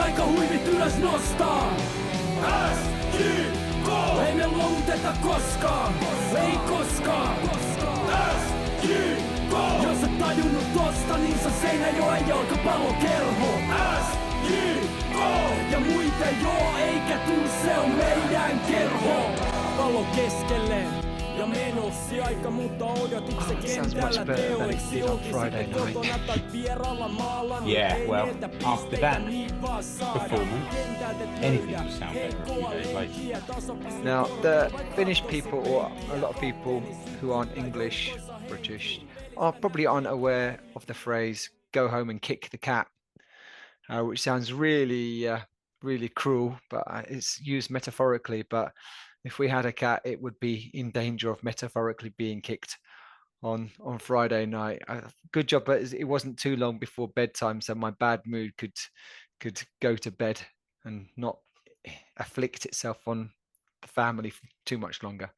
aika huivit ylös nostaa. SJK! Ei me luovuteta koskaan, ei koskaan. SJK! Jos et tajunnut tosta, niin se Seinäjoen jalkapallokerho. SJK! Ja muita joo, eikä tuu, se on meidän kerho. Pallo keskelle. Ja menossa aika, mutta odotukset kentällä teoiksi. Friday night. Yeah, well, after that performance, anything will sound better a few days later. Now, the Finnish people, or a lot of people who aren't English, British, are probably unaware of the phrase "go home and kick the cat," which sounds really cruel, but it's used metaphorically. But if we had a cat, it would be in danger of metaphorically being kicked on Friday night. Good job, but it wasn't too long before bedtime, so my bad mood could go to bed and not afflict itself on the family for too much longer.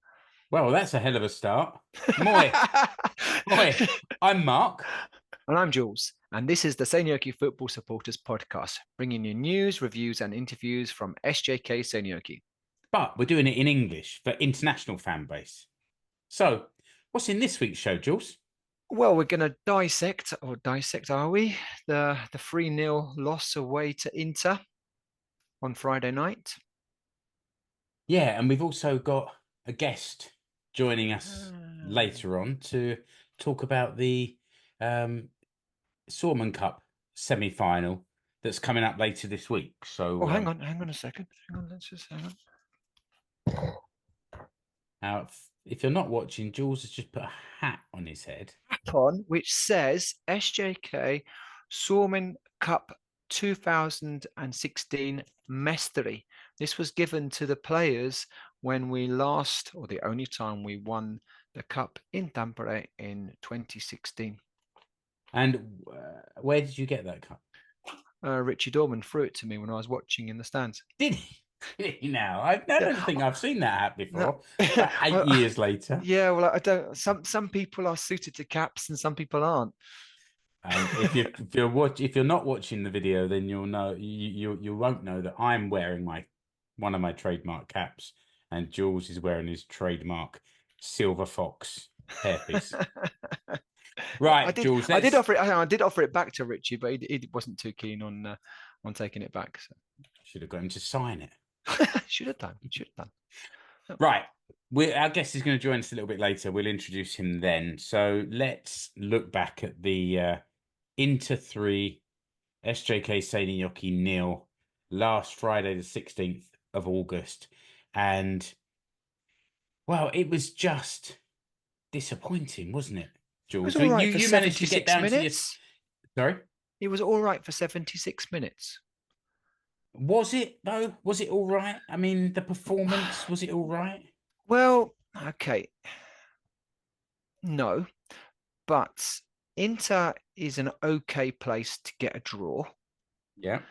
Well, that's a hell of a start. Moi, I'm Mark. And I'm Jules, and this is the Seinäjoki Football Supporters Podcast, bringing you news, reviews and interviews from SJK Seinäjoki. But we're doing it in English for international fan base. So, what's in this week's show, Jules? Well, we're going to dissect, are we? The 3-0 loss away to Inter on Friday night. Yeah, and we've also got a guest joining us later on to talk about the Suomen Cup semi-final that's coming up later this week. So, hang on a second. Let's just hang on. Now, if you're not watching, Jules has just put a hat on his head. On which says SJK Suomen Cup 2016 Mestari. This was given to the players when we last, or the only time we won the cup in Tampere in 2016. And where did you get that cup? Richie Dorman threw it to me when I was watching in the stands. Did he? Now I don't think I've seen that hat before. No. 8 years later. Yeah, well, I don't. Some people are suited to caps and some people aren't. And if you're not watching the video, then you'll know you won't know that I'm wearing one of my trademark caps, and Jules is wearing his trademark silver fox hairpiece. Right, Jules. I did offer it back to Richie, but he wasn't too keen on taking it back. So. Should have got him to sign it. Should have done. Right. Our guest is going to join us a little bit later. We'll introduce him then. So let's look back at the Inter 3, SJK Seinäjoki 0 last Friday, the 16th of August. And, well, it was just disappointing, wasn't it, Jules? It was all right you managed to get down minutes. Sorry? It was all right for 76 minutes. Was it, though? Was it all right? I mean, the performance, was it all right? Well, okay. No, but Inter is an okay place to get a draw. Yeah.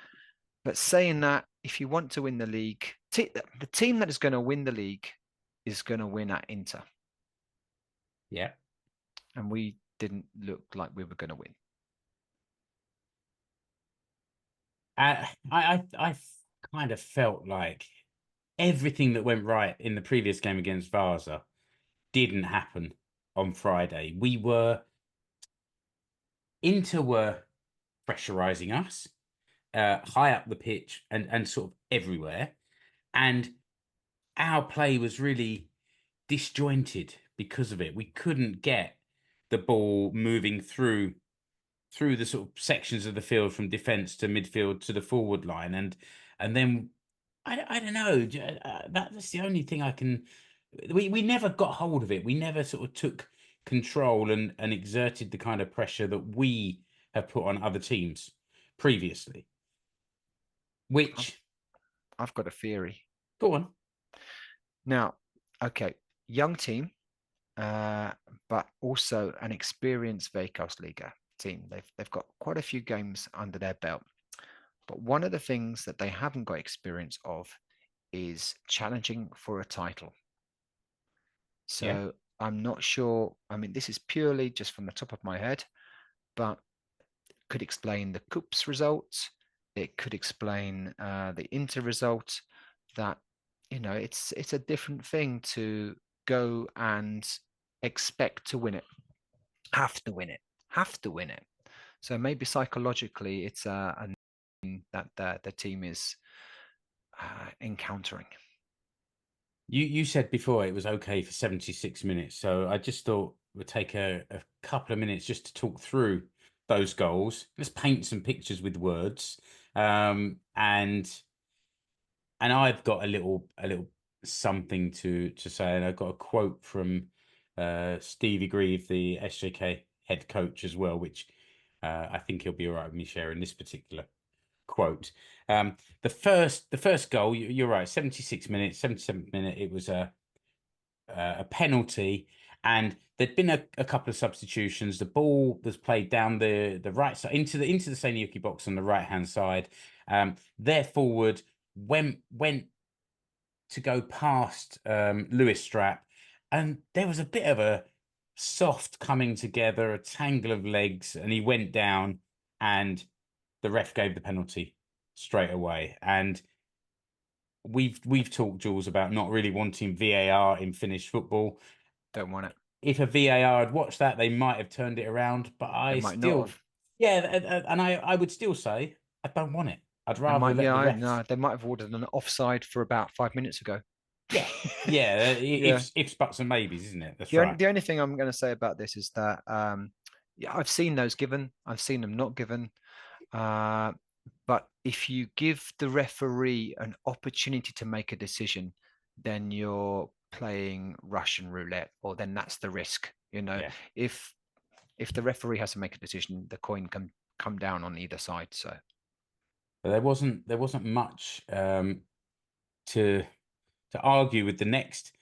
But saying that, if you want to win the league, the team that is going to win the league is going to win at Inter. Yeah. And we didn't look like we were going to win. I kind of felt like everything that went right in the previous game against Vasa didn't happen on Friday. Inter were pressurizing us high up the pitch and sort of everywhere. And our play was really disjointed because of it. We couldn't get the ball moving through the sort of sections of the field from defence to midfield to the forward line. And then, I don't know, that's the only thing I can... We never got hold of it. We never sort of took control and exerted the kind of pressure that we have put on other teams previously. Which... I've got a theory. Go on. Now, okay, young team, but also an experienced Veikkausliiga team. They've got quite a few games under their belt. But one of the things that they haven't got experience of is challenging for a title. So yeah. I'm not sure. I mean, this is purely just from the top of my head, but could explain the KuPS results. it could explain the Inter result. That, you know, it's a different thing to go and expect to win it, have to win it. So maybe psychologically, it's a that the team is encountering. You said before it was okay for 76 minutes, so I just thought we'd take a couple of minutes just to talk through those goals. Let's paint some pictures with words, and I've got a little something to say, and I've got a quote from Stevie Grieve, the SJK head coach as well, which I think he'll be all right with me sharing this particular quote. The first goal, you're right, 76 minutes, 77th minute, it was a penalty, and there'd been a couple of substitutions. The ball was played down the right side into the Seinäjoki box on the right hand side. Their forward went to go past Lewis Strap, and there was a bit of a soft coming together, a tangle of legs, and he went down, and the ref gave the penalty straight away. And we've talked, Jules, about not really wanting VAR in Finnish football. Don't want it. If a VAR had watched that, they might have turned it around, but I still, yeah, and I would still say I don't want it. I'd rather let the refs. No, they might have ordered an offside for about 5 minutes ago. Yeah, yeah. Ifs, buts, and maybes, isn't it? That's right. The only thing I'm going to say about this is that yeah, I've seen those given, I've seen them not given. But if you give the referee an opportunity to make a decision, then you're playing Russian roulette, or then that's the risk. You know, Yeah. if the referee has to make a decision, the coin can come down on either side. So But there wasn't much to argue with the next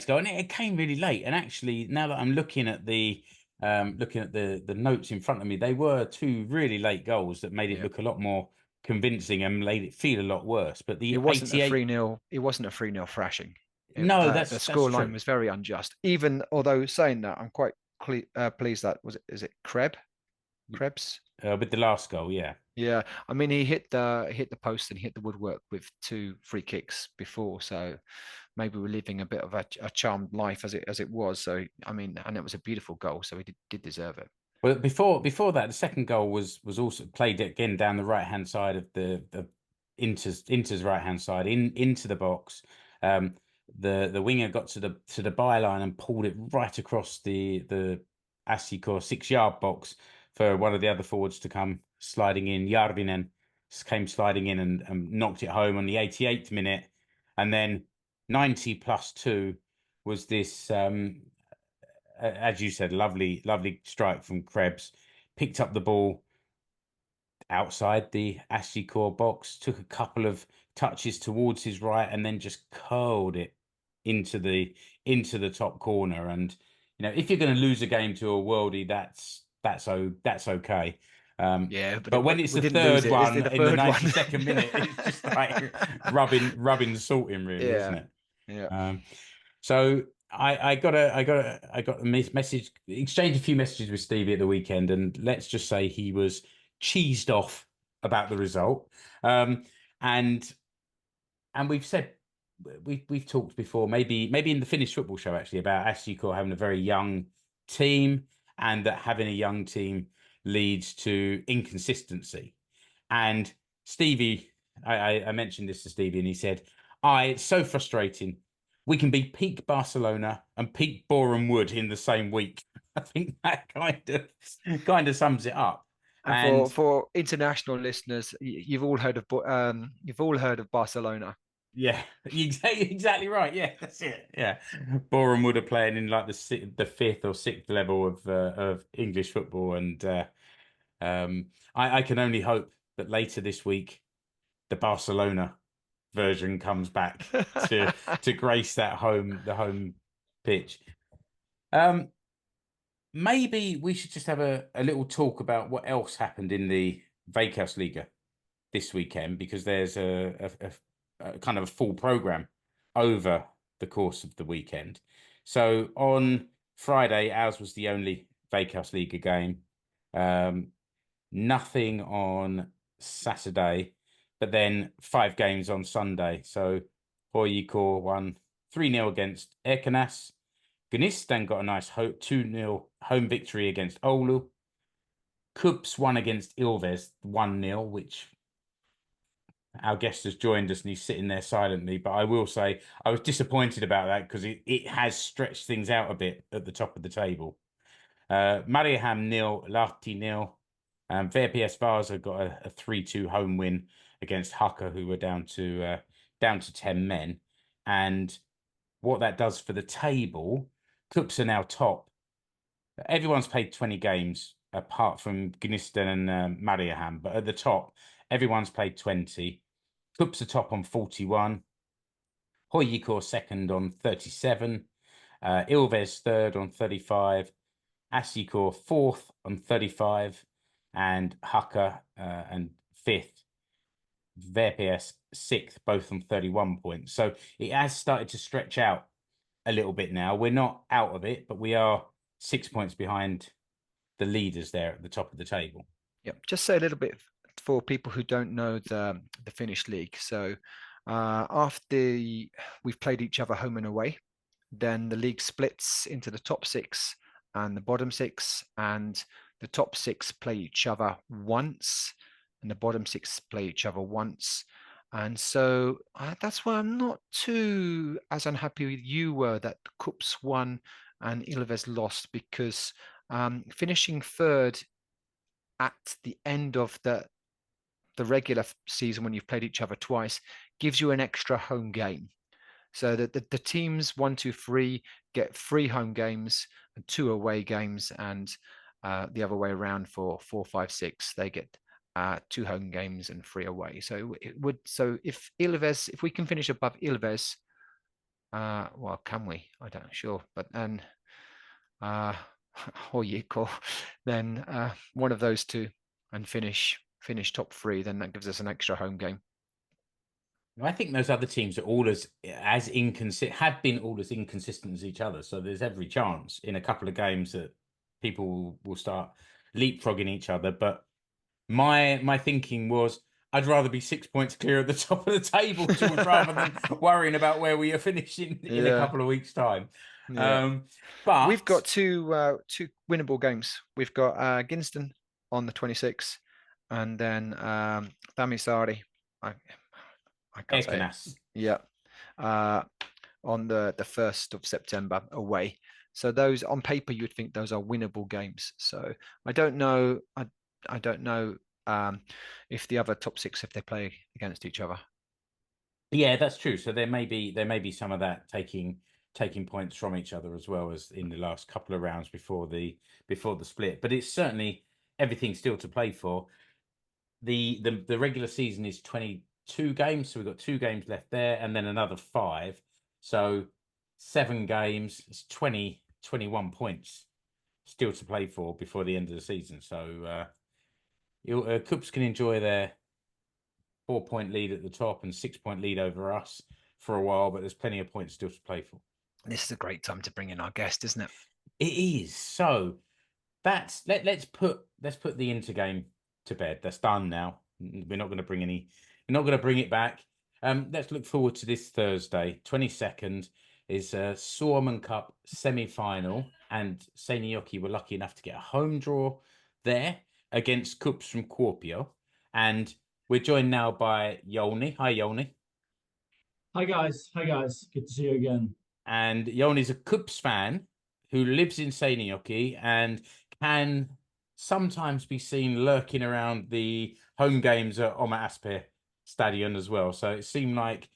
goal, and it came really late. And actually, now that I'm looking at the notes in front of me, they were two really late goals that made it look a lot more convincing and made it feel a lot worse. But the it wasn't 88... a 3-0. It wasn't a 3-0 thrashing. No, The that's scoreline true. was very unjust. Even although saying that, I'm quite pleased that is it Krebs? With the last goal, yeah. Yeah, I mean he hit the post and hit the woodwork with 2 free kicks before, so maybe we're living a bit of a charmed life as it was. So I mean, and it was a beautiful goal, so he did deserve it. Well, before that, the second goal was also played again down the right hand side of the Inter's right hand side into the box. The winger got to the byline and pulled it right across the SJK 6-yard box for one of the other forwards to come sliding in. Järvinen came sliding in and knocked it home on the 88th minute, and then 90 plus 2 was this. As you said, lovely strike from Krebs. Picked up the ball outside the SJK box, took a couple of touches towards his right, and then just curled it into the top corner. And you know, if you're going to lose a game to a worldie, that's okay. Yeah, but when it's the third one in the 92nd minute, it's just like rubbing salt in, really, isn't it? Yeah. So I got a message, exchanged a few messages with Stevie at the weekend, and let's just say he was cheesed off about the result. And we've said we've talked before, maybe in the Finnish football show actually, about SJK having a very young team, and that having a young team leads to inconsistency. And Stevie, I mentioned this to Stevie, and he said, it's so frustrating. We can be peak Barcelona and peak Boreham Wood in the same week. I think that kind of sums it up. And for international listeners, you've all heard of Barcelona. Yeah, exactly right. Yeah, that's it. Yeah, Boreham Wood are playing in like the 5th or 6th level of English football, and I can only hope that later this week the Barcelona version comes back to grace the home pitch. Maybe we should just have a little talk about what else happened in the Veikkausliiga this weekend, because there's a kind of a full program over the course of the weekend. So on Friday, ours was the only Veikkausliiga game. Nothing on Saturday. but then 5 games on Sunday. So HJK won 3-0 against Ekenas. Gnist then got a nice 2-0 home victory against Oulu. KuPS won against Ilves 1-0, which our guest has joined us and he's sitting there silently. But I will say I was disappointed about that because it has stretched things out a bit at the top of the table. Mariehamn 0, Lahti 0. VPS Vasa got a 3-2 home win against Haka, who were down to 10 men. And what that does for the table, KuPS are now top. Everyone's played 20 games apart from Gnisten and Mariehamn, but at the top, everyone's played 20. KuPS are top on 41. HJK second on 37. Ilves third on 35. SJK fourth on 35. And Haka and fifth. VPS sixth, both on 31 points. So it has started to stretch out a little bit now. We're not out of it, but we are 6 points behind the leaders there at the top of the table. Yep. Just say a little bit for people who don't know the Finnish league. So after we've played each other home and away, then the league splits into the top 6 and the bottom 6, and the top 6 play each other once, and the bottom 6 play each other once. And so that's why I'm not too as unhappy with you were that KuPS won and Ilves lost, because finishing third at the end of the regular season when you've played each other twice gives you an extra home game. So that the teams 1, 2, 3 get 3 home games and 2 away games, and the other way around for 4, 5, 6 they get 2 home games and 3 away. So it would. So if we can finish above Ilves, well, can we? I don't know, sure, but then HJK, then one of those 2 and finish top 3, then that gives us an extra home game. I think those other teams are all as inconsistent, have been all as inconsistent as each other. So there's every chance in a couple of games that people will start leapfrogging each other. But my thinking was I'd rather be 6 points clear at the top of the table rather than worrying about where we are finishing in a couple of weeks' time. Yeah. But we've got two winnable games. We've got Ginstone on the 26th, and then Tamisaari. I can't say it. Yeah, on the 1st of September away. So those on paper you'd think those are winnable games. So I don't know. I don't know if the other top 6, if they play against each other. Yeah, that's true. So there may be some of that taking points from each other as well as in the last couple of rounds before the split. But it's certainly everything still to play for. The regular season is 22 games, so we've got 2 games left there, and then another 5. So 7 games, it's 21 points still to play for before the end of the season. So KuPS can enjoy their 4-point lead at the top and 6-point lead over us for a while, but there's plenty of points still to play for. This is a great time to bring in our guest, isn't it? It is. So that's let's put the Inter game to bed. That's done now. We're not going to bring it back. Let's look forward to this Thursday. 22nd is a Suomen Cup semi-final, and Seinäjoki were lucky enough to get a home draw there against KuPS from Kuopio. And we're joined now by Jouni. Hi, Jouni. Hi, guys. Good to see you again. And Jouni's a KuPS fan who lives in Seinäjoki and can sometimes be seen lurking around the home games at OmaSp Stadion as well. So it seemed like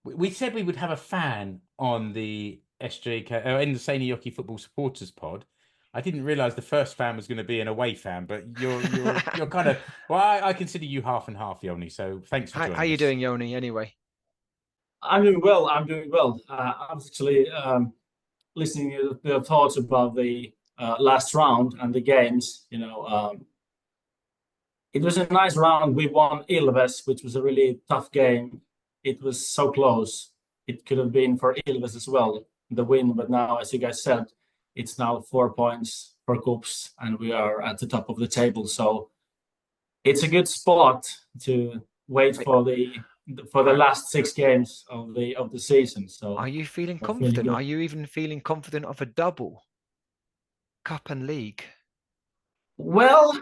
we said we would have a fan on the SJK in the Seinäjoki Football Supporters Pod. I didn't realize the first fan was going to be an away fan, but you're kind of, well, I consider you half and half, Jouni. So thanks for joining us. How are you doing, Jouni, anyway? I'm doing well. I was actually listening to your thoughts about the last round and the games. It was a nice round. We won Ilves, which was a really tough game. It was so close. It could have been for Ilves as well, the win. But now, as you guys said, it's now 4 points for KuPS, and we are at the top of the table. So it's a good spot to wait for the last 6 games of the season. So are you feeling I'm confident? feeling good. Are you even feeling confident of a double cup and league? Well,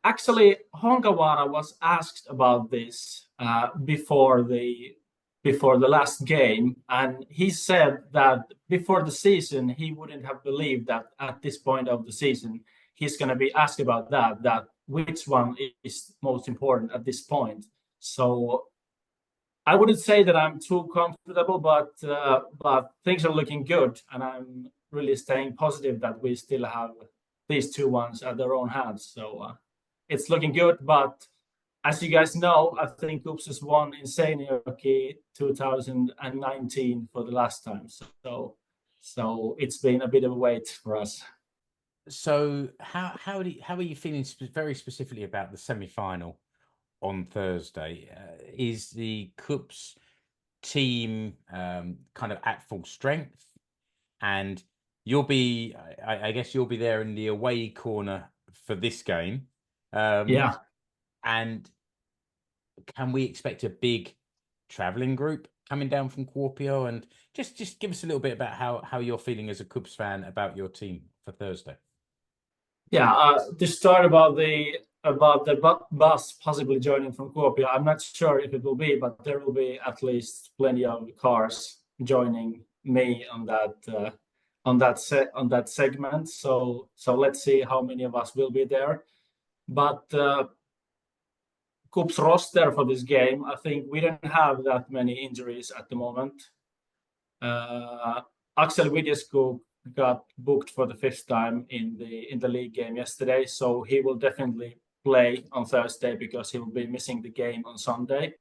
actually, Honkavara was asked about this before the last game, and he said that before the season he wouldn't have believed that at this point of the season he's going to be asked about that which one is most important at this point. So I wouldn't say that I'm too comfortable, but things are looking good, and I'm really staying positive that we still have these 2 ones at their own hands. So it's looking good. But as you guys know, I think KuPS has won in Seinäjoki 2019 for the last time. So it's been a bit of a wait for us. So how are you feeling very specifically about the semi-final on Thursday? Is the KuPS team kind of at full strength, and you'll be, I guess you'll be there in the away corner for this game. Yeah. And can we expect a big traveling group coming down from Kuopio? And just give us a little bit about how you're feeling as a KuPS fan about your team for Thursday. Yeah, to start about the bus possibly joining from Kuopio, I'm not sure if it will be, but there will be at least plenty of cars joining me on that segment. So let's see how many of us will be there. But KuPS roster for this game, I think we don't have that many injuries at the moment. Axel Videscu got booked for the 5th time in the league game yesterday, so he will definitely play on Thursday because he will be missing the game on Sunday.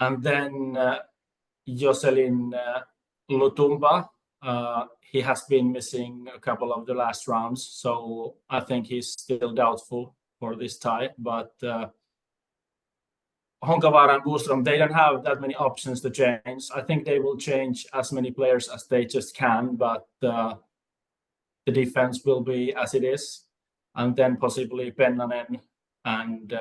And then Jocelyn Lutumba, he has been missing a couple of the last rounds, so I think he's still doubtful for this tie. But Honkavara and Bostrom, they don't have that many options to change. I think they will change as many players as they just can, but the defense will be as it is. And then possibly Pennanen and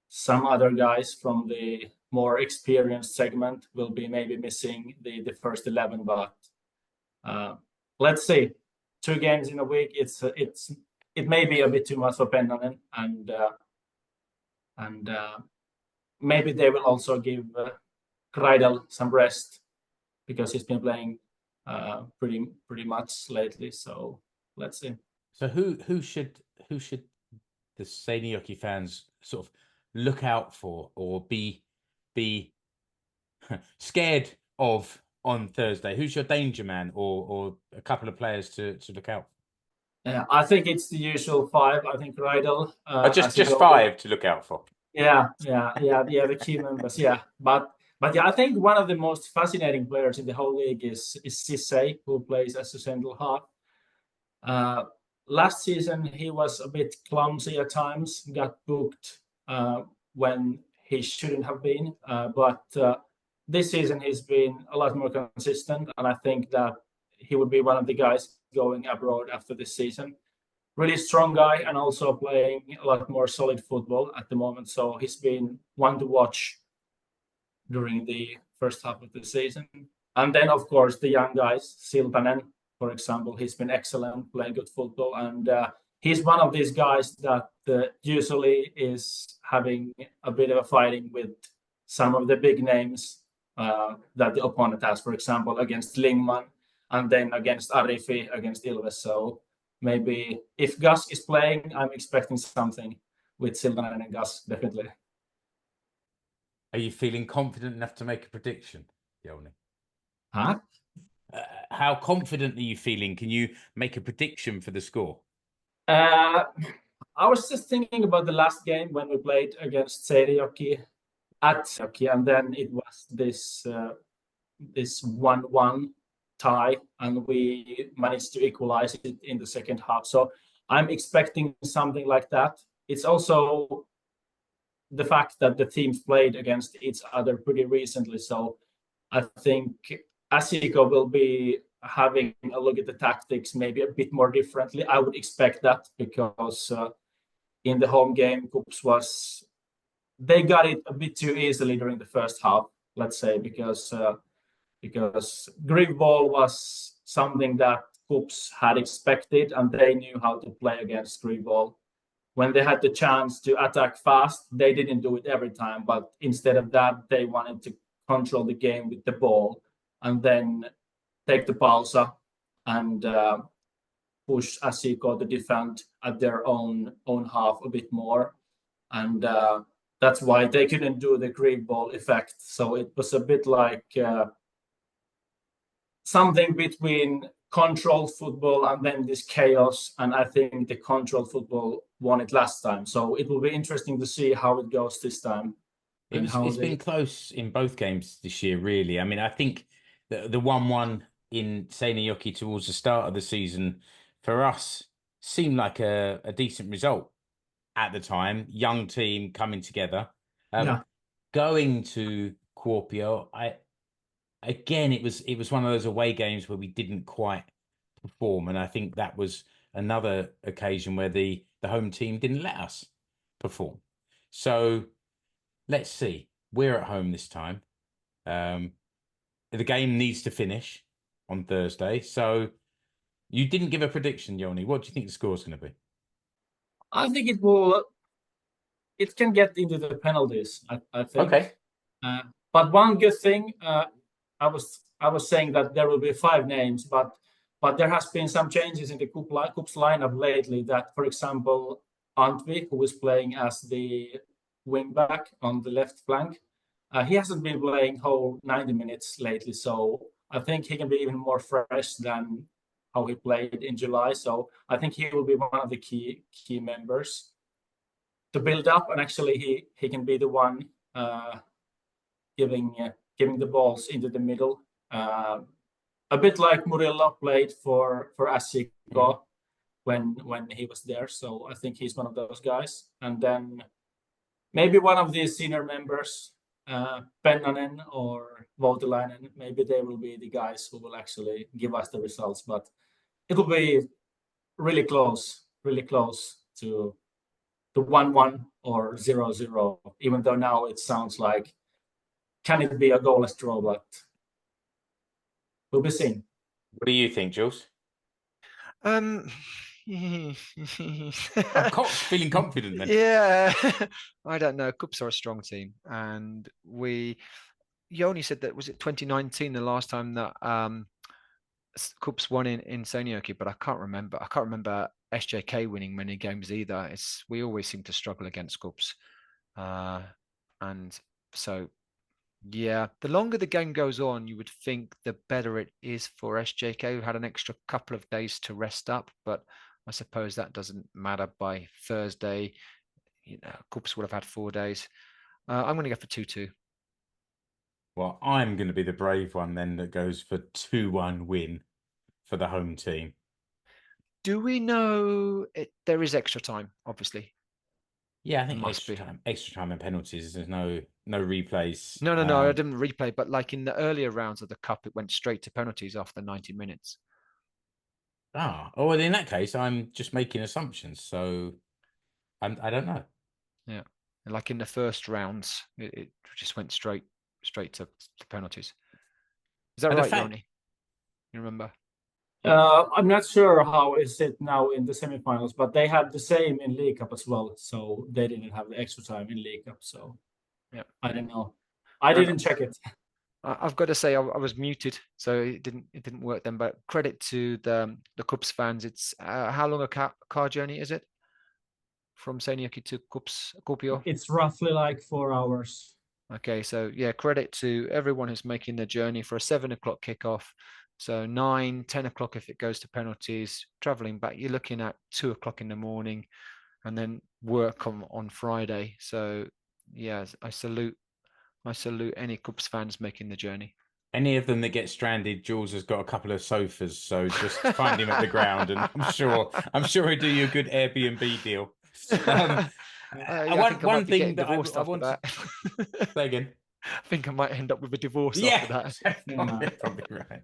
some other guys from the more experienced segment will be maybe missing the first 11. But let's see. 2 games in a week, it may be a bit too much for Pennanen, and maybe they will also give Kreidel some rest because he's been playing pretty much lately. So let's see. So who should the Seinäjoki fans sort of look out for or be scared of on Thursday? Who's your danger man or a couple of players to look out for? Yeah, I think it's the usual 5. I think Kreidel. Just 5 to look out for. Yeah, the key members. Yeah, but yeah, I think one of the most fascinating players in the whole league is Sissay, who plays as a central half. Last season he was a bit clumsy at times, got booked when he shouldn't have been. But this season he's been a lot more consistent, and I think that he would be one of the guys going abroad after this season. Really strong guy and also playing a lot more solid football at the moment. So he's been one to watch during the first half of the season. And then, of course, the young guys, Siltanen, for example, he's been excellent, playing good football. And he's one of these guys that usually is having a bit of a fighting with some of the big names that the opponent has, for example, against Lingman and then against Arifi, against Ilves. So maybe if Gus is playing, I'm expecting something with Siltanen and Gus, definitely. Are you feeling confident enough to make a prediction, Jouni? Huh? How confident are you feeling? Can you make a prediction for the score? I was just thinking about the last game when we played against Seinäjoki at Seinäjoki, and then it was this 1-1 tie, and we managed to equalize it in the second half. So I'm expecting something like that. It's also the fact that the teams played against each other pretty recently. So I think SJK will be having a look at the tactics maybe a bit more differently. I would expect that because in the home game, KuPS was they got it a bit too easily during the first half, let's say, because grip ball was something that KuPS had expected, and they knew how to play against grip ball. When they had the chance to attack fast, they didn't do it every time, but instead of that, they wanted to control the game with the ball and then take the pausa and push SJK to defend at their own half a bit more. And that's why they couldn't do the grip ball effect. So it was a bit like something between controlled football and then this chaos. And I think the controlled football won it last time. So it will be interesting to see how it goes this time. It's been close in both games this year, really. I mean, I think the 1-1 in Seinäjoki towards the start of the season for us seemed like a decent result at the time. Young team coming together. Going to Kuopio, again, it was one of those away games where we didn't quite perform, and I think that was another occasion where the home team didn't let us perform. So let's see. We're at home this time. The game needs to finish on Thursday. So you didn't give a prediction, Jouni. What do you think the score is going to be? I think it will. It can get into the penalties, I think. Okay. But one good thing, I was saying that there will be 5 names, but there has been some changes in the KuPS lineup lately. That, for example, Antwi, who is playing as the wing back on the left flank, he hasn't been playing whole 90 minutes lately. So I think he can be even more fresh than how he played in July. So I think he will be one of the key members to build up, and actually he can be the one giving the balls into the middle. A bit like Murillo played for SJK when he was there. So I think he's one of those guys. And then maybe one of these senior members, Pennanen or Voutilainen, maybe they will be the guys who will actually give us the results. But it will be really close to the 1-1 or 0-0, even though now it sounds like, can it be a goalless draw? But we'll be seeing. What do you think, Jules? I'm feeling confident then. Yeah, I don't know. KuPS are a strong team, and Jouni said that, was it 2019 the last time that KuPS won in Seinäjoki, but I can't remember. I can't remember SJK winning many games either. We always seem to struggle against KuPS, and so yeah, the longer the game goes on, you would think the better it is for SJK, who had an extra couple of days to rest up, but I suppose that doesn't matter. By Thursday, KuPS would have had 4 days. I'm going to go for 2-2. Well, I'm going to be the brave one then that goes for 2-1 win for the home team. Do we know there is extra time, obviously? Yeah, I think extra time and penalties. There's no replays. No, I didn't replay, but like in the earlier rounds of the Cup, it went straight to penalties after 90 minutes. Well, in that case, I'm just making assumptions, so I don't know. Yeah, like in the first rounds, it just went straight to penalties. Is that right, Jouni? You remember? I'm not sure how is it now in the semifinals, but they had the same in League Cup as well, so they didn't have the extra time in League Cup. So yeah, I don't know. I didn't check it. I've got to say I was muted, so it didn't work then. But credit to the KuPS fans. It's how long a car journey is it from Seinäjoki to KuPS Kuopio? It's roughly like 4 hours. Okay, so yeah, credit to everyone who's making the journey for a 7 o'clock kickoff. So 9, 10 o'clock if it goes to penalties. Traveling back, you're looking at 2 o'clock in the morning, and then work on Friday. So yeah, I salute any KuPS fans making the journey. Any of them that get stranded, Jules has got a couple of sofas, so just find him at the ground, and I'm sure he'll do you a good Airbnb deal. One thing that I want to say again. I think I might end up with a divorce after that. Probably right.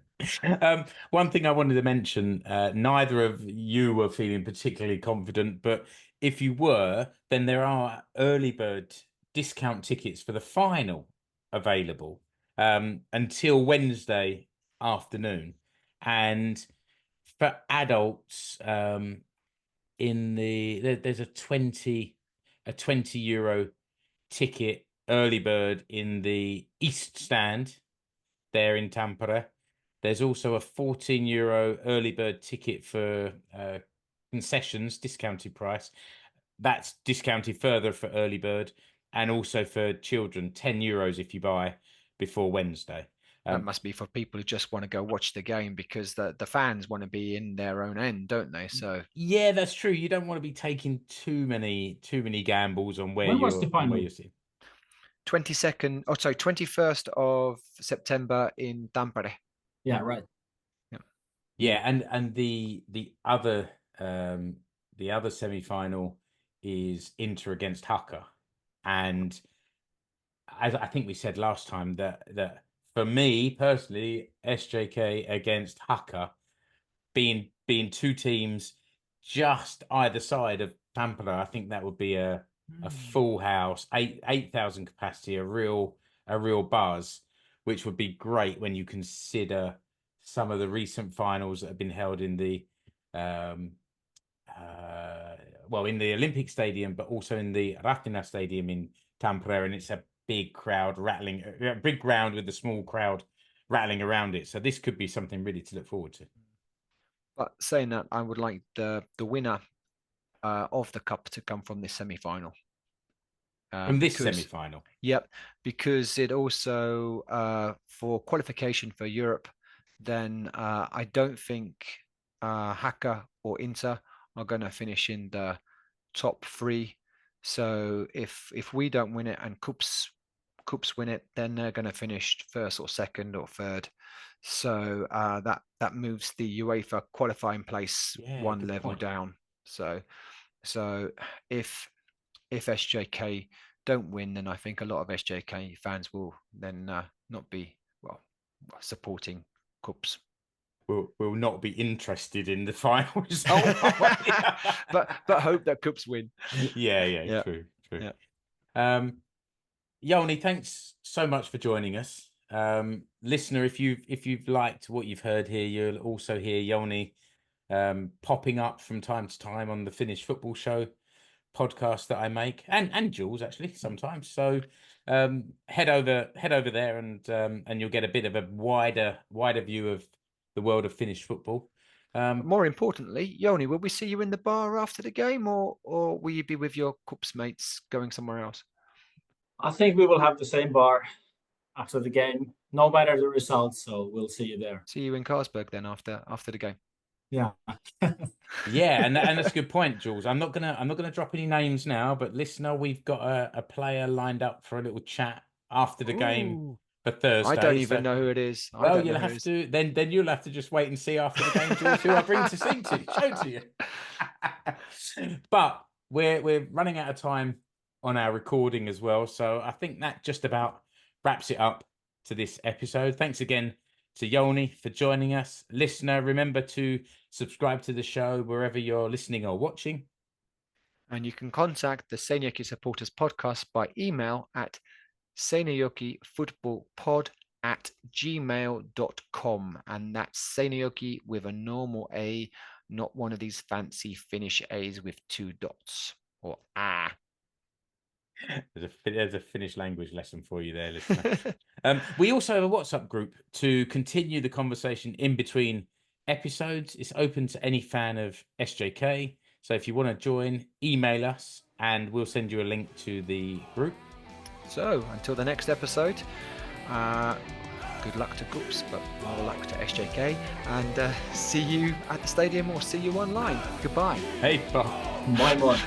One thing I wanted to mention, neither of you were feeling particularly confident, but if you were, then there are early bird discount tickets for the final available until Wednesday afternoon, and for adults, there's a 20 euro ticket early bird in the East Stand there in Tampere. There's also a 14 euro early bird ticket for concessions, discounted price. That's discounted further for early bird, and also for children, 10 euros if you buy before Wednesday. That must be for people who just want to go watch the game, because the fans want to be in their own end, don't they? So yeah, that's true. You don't want to be taking too many gambles on where When was the final? you're seeing. 21st of September in Tampere. Yeah, right. Yeah, and the other semi-final is Inter against Haka, and as I think we said last time, that for me personally, SJK against Haka, being two teams just either side of Tampere, I think that would be a full house, 8,000 capacity, a real buzz, which would be great when you consider some of the recent finals that have been held in the in the Olympic Stadium, but also in the Rahtina Stadium in Tampere, and it's a big crowd rattling, big ground with a small crowd rattling around it. So this could be something really to look forward to. But saying that, I would like the winner of the cup to come from this semi-final. From this semi-final? Yep, because it also, for qualification for Europe, then I don't think Haka or Inter are going to finish in the top 3. So if we don't win it and KuPS win it, then they're going to finish first or second or third. So that moves the UEFA qualifying place one level down. So if SJK don't win, then I think a lot of SJK fans will then not be supporting KuPS. Will not be interested in the final result. but hope that KuPS win. Yeah. True. Yeah. Jouni, thanks so much for joining us. Listener, if you've liked what you've heard here, you'll also hear Jouni popping up from time to time on the Finnish Football Show podcast that I make, and Jules actually sometimes. So head over there, and you'll get a bit of a wider view of the world of Finnish football. More importantly, Jouni, will we see you in the bar after the game, or will you be with your KuPS mates going somewhere else? I think we will have the same bar after the game, no matter the results. So we'll see you there. See you in Carlsberg then after the game. Yeah. Yeah, and that's a good point, Jules. I'm not gonna drop any names now, but listener, we've got a player lined up for a little chat after the game for Thursday. I don't even know who it is. You'll have to then you'll have to just wait and see after the game, Jules, who I bring to show to you. But we're running out of time on our recording as well, so I think that just about wraps it up to this episode. Thanks again to Jouni for joining us. Listener, remember to subscribe to the show wherever you're listening or watching. And you can contact the Seinäjoki Supporters Podcast by email at seinäjokifootballpod@gmail.com. And that's Seinäjoki with a normal A, not one of these fancy Finnish A's with 2 dots or A. There's a Finnish language lesson for you there, listener. We also have a WhatsApp group to continue the conversation in between episodes. It's open to any fan of SJK. So if you want to join, email us and we'll send you a link to the group. So until the next episode, good luck to KuPS, but more luck to SJK. And see you at the stadium or see you online. Goodbye. Hey, Bye.